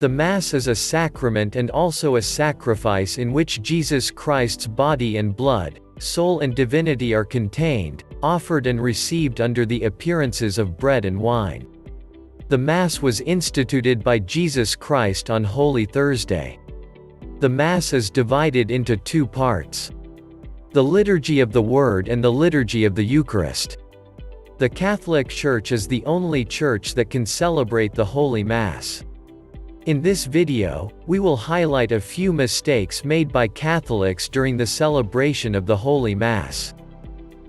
The Mass is a sacrament and also a sacrifice in which Jesus Christ's body and blood, soul and divinity are contained, offered and received under the appearances of bread and wine. The Mass was instituted by Jesus Christ on Holy Thursday. The Mass is divided into two parts: the Liturgy of the Word and the Liturgy of the Eucharist. The Catholic Church is the only church that can celebrate the Holy Mass. In this video, we will highlight a few mistakes made by Catholics during the celebration of the Holy Mass.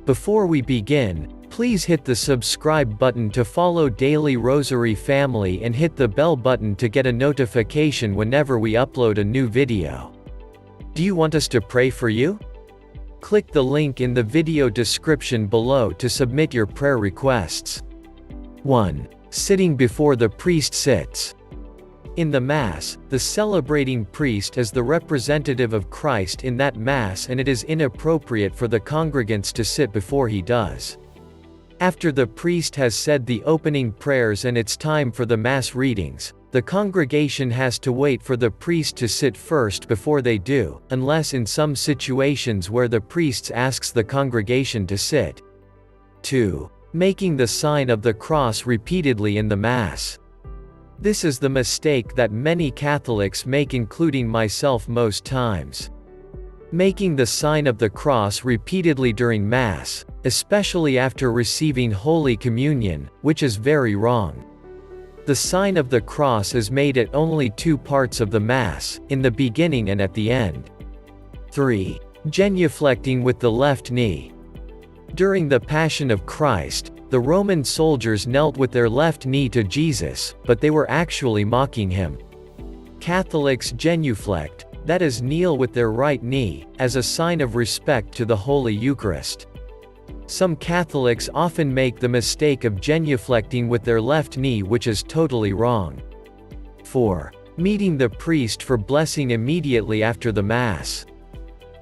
Before we begin, please hit the subscribe button to follow Daily Rosary Family and hit the bell button to get a notification whenever we upload a new video. Do you want us to pray for you? Click the link in the video description below to submit your prayer requests. 1. Sitting before the priest sits. In the Mass, the celebrating priest is the representative of Christ in that Mass, and it is inappropriate for the congregants to sit before he does. After the priest has said the opening prayers and it's time for the Mass readings, the congregation has to wait for the priest to sit first before they do, unless in some situations where the priest asks the congregation to sit. 2. Making the sign of the cross repeatedly in the Mass. This is the mistake that many Catholics make, including myself most times. Making the sign of the cross repeatedly during Mass, especially after receiving Holy Communion, which is very wrong. The sign of the cross is made at only two parts of the Mass, in the beginning and at the end. 3. Genuflecting with the left knee. During the Passion of Christ, the Roman soldiers knelt with their left knee to Jesus, but they were actually mocking him. Catholics genuflect, that is, kneel with their right knee, as a sign of respect to the Holy Eucharist. Some Catholics often make the mistake of genuflecting with their left knee, which is totally wrong. 4. Meeting the priest for blessing immediately after the Mass.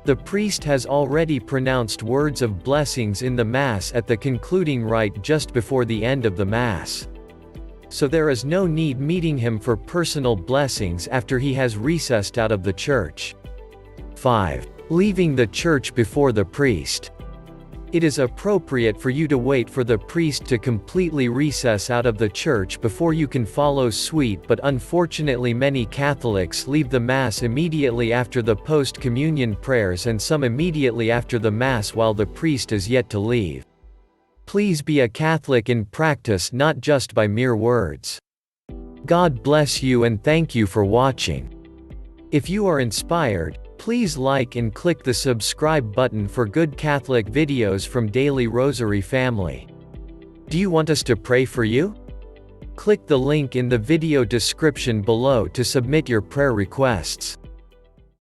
The priest has already pronounced words of blessings in the Mass at the concluding rite just before the end of the Mass. So there is no need meeting him for personal blessings after he has recessed out of the church. 5. Leaving the church before the priest. It is appropriate for you to wait for the priest to completely recess out of the church before you can follow suit, but unfortunately many Catholics leave the Mass immediately after the post-communion prayers and some immediately after the Mass while the priest is yet to leave. Please be a Catholic in practice, not just by mere words. God bless you and thank you for watching. If you are inspired, please like and click the subscribe button for good Catholic videos from Daily Rosary Family. Do you want us to pray for you? Click the link in the video description below to submit your prayer requests.